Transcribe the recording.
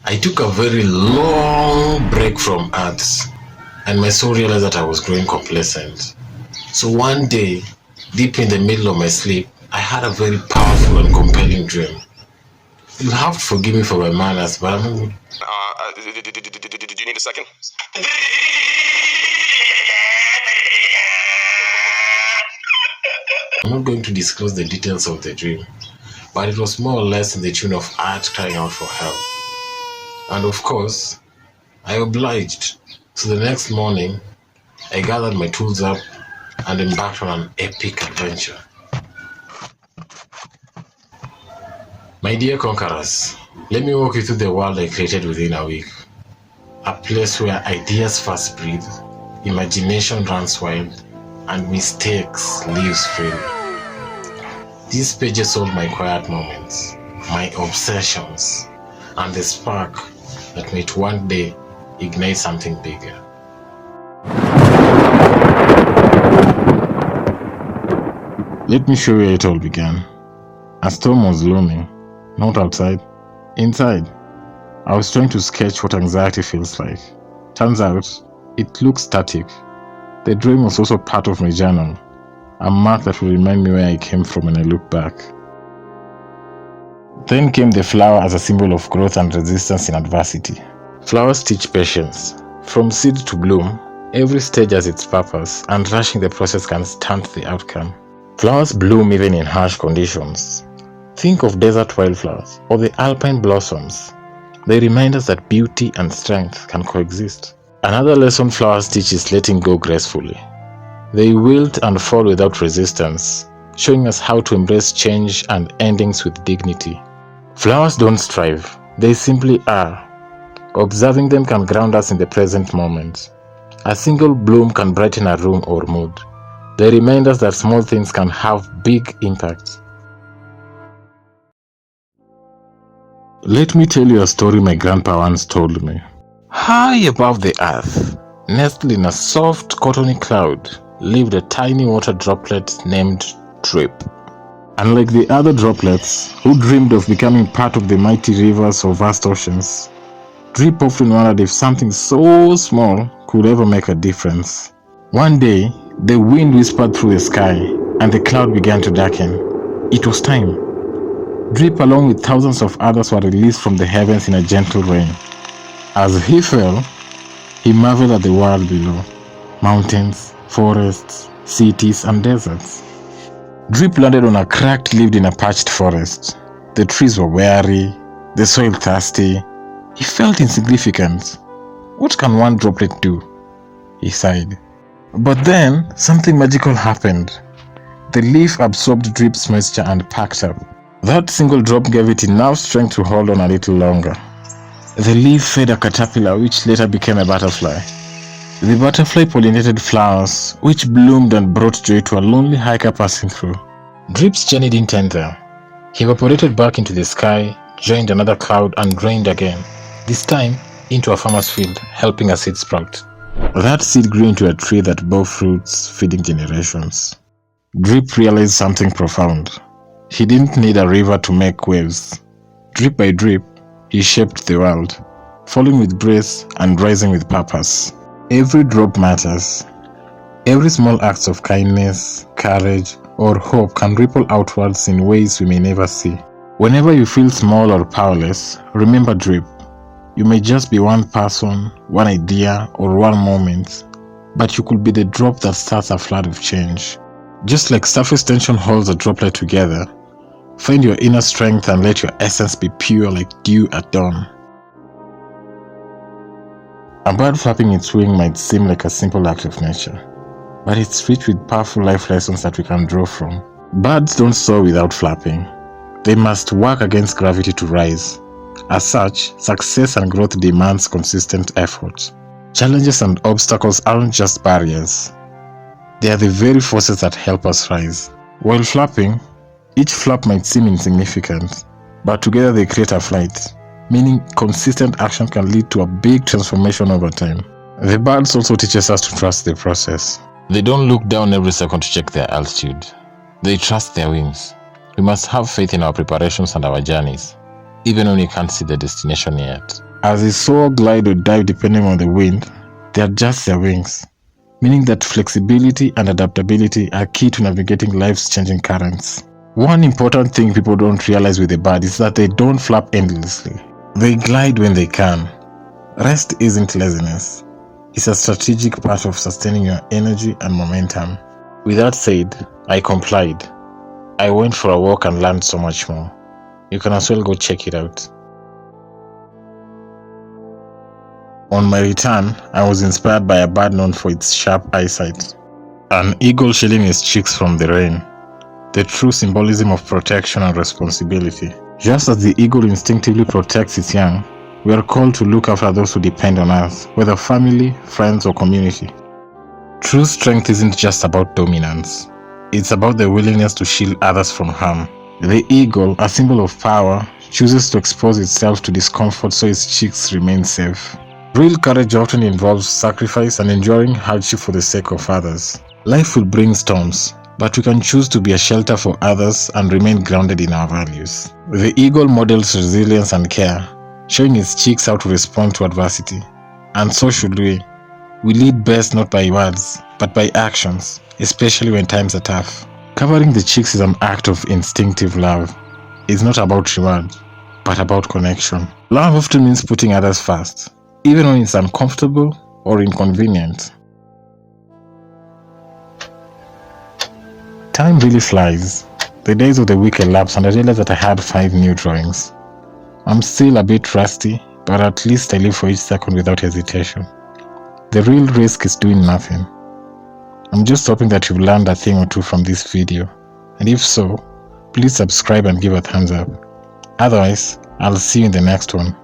I took a very long break from Earth, and my soul realized that I was growing complacent. So one day, deep in the middle of my sleep, I had a very powerful and compelling dream. You'll have to forgive me for my manners, but Did you need a second? I'm not going to disclose the details of the dream, but it was more or less in the tune of Earth crying out for help. And of course, I obliged. So the next morning, I gathered my tools up and embarked on an epic adventure. My dear conquerors, let me walk you through the world I created within a week. A place where ideas first breathe, imagination runs wild, and mistakes lives freely. These pages hold my quiet moments, my obsessions, and the spark that might one day ignite something bigger. Let me show you where it all began. A storm was looming, not outside, inside. I was trying to sketch what anxiety feels like. Turns out, it looks static. The dream was also part of my journal, a mark that will remind me where I came from when I look back. Then came the flower as a symbol of growth and resistance in adversity. Flowers teach patience. From seed to bloom, every stage has its purpose, and rushing the process can stunt the outcome. Flowers bloom even in harsh conditions. Think of desert wildflowers or the alpine blossoms. They remind us that beauty and strength can coexist. Another lesson flowers teach is letting go gracefully. They wilt and fall without resistance, showing us how to embrace change and endings with dignity. Flowers don't strive, they simply are. Observing them can ground us in the present moment. A single bloom can brighten a room or mood. They remind us that small things can have big impact. Let me tell you a story my grandpa once told me. High above the earth, nestled in a soft, cottony cloud, lived a tiny water droplet named Drip. Unlike the other droplets, who dreamed of becoming part of the mighty rivers or vast oceans, Drip often wondered if something so small could ever make a difference. One day, the wind whispered through the sky, and the cloud began to darken. It was time. Drip, along with thousands of others, were released from the heavens in a gentle rain. As he fell, he marveled at the world below. Mountains, forests, cities, and deserts. Drip landed on a cracked leaf in a parched forest. The trees were weary, the soil thirsty. He felt insignificant. What can one droplet do? He sighed. But then, something magical happened. The leaf absorbed Drip's moisture and packed up. That single drop gave it enough strength to hold on a little longer. The leaf fed a caterpillar, which later became a butterfly. The butterfly pollinated flowers, which bloomed and brought joy to a lonely hiker passing through. Drip's journey didn't end there. He evaporated back into the sky, joined another cloud, and rained again. This time, into a farmer's field, helping a seed sprout. That seed grew into a tree that bore fruits, feeding generations. Drip realized something profound. He didn't need a river to make waves. Drip by drip, he shaped the world, falling with grace and rising with purpose. Every drop matters. Every small act of kindness, courage, or hope can ripple outwards in ways we may never see. Whenever you feel small or powerless, remember Drip. You may just be one person, one idea, or one moment, but you could be the drop that starts a flood of change. Just like surface tension holds a droplet together, find your inner strength and let your essence be pure like dew at dawn. A bird flapping its wing might seem like a simple act of nature, but it's rich with powerful life lessons that we can draw from. Birds don't soar without flapping. They must work against gravity to rise. As such, success and growth demands consistent effort. Challenges and obstacles aren't just barriers. They are the very forces that help us rise. While flapping, each flap might seem insignificant, but together they create a flight, meaning consistent action can lead to a big transformation over time. The birds also teaches us to trust the process. They don't look down every second to check their altitude. They trust their wings. We must have faith in our preparations and our journeys, even when we can't see the destination yet. As they soar, glide, or dive depending on the wind, they adjust their wings, meaning that flexibility and adaptability are key to navigating life's changing currents. One important thing people don't realize with a bird is that they don't flap endlessly. They glide when they can. Rest isn't laziness. It's a strategic part of sustaining your energy and momentum. With that said, I complied. I went for a walk and learned so much more. You can as well go check it out. On my return, I was inspired by a bird known for its sharp eyesight. An eagle shielding its chicks from the rain. The true symbolism of protection and responsibility. Just as the eagle instinctively protects its young, we are called to look after those who depend on us, whether family, friends, or community. True strength isn't just about dominance. It's about the willingness to shield others from harm. The eagle, a symbol of power, chooses to expose itself to discomfort so its chicks remain safe. Real courage often involves sacrifice and enduring hardship for the sake of others. Life will bring storms, but we can choose to be a shelter for others and remain grounded in our values. The eagle models resilience and care, showing its chicks how to respond to adversity. And so should we. We lead best not by words, but by actions, especially when times are tough. Covering the chicks is an act of instinctive love. It's not about reward, but about connection. Love often means putting others first, even when it's uncomfortable or inconvenient. Time really flies. The days of the week elapsed and I realized that I had 5 new drawings. I'm still a bit rusty, but at least I live for each second without hesitation. The real risk is doing nothing. I'm just hoping that you've learned a thing or two from this video, and if so, please subscribe and give a thumbs up. Otherwise, I'll see you in the next one.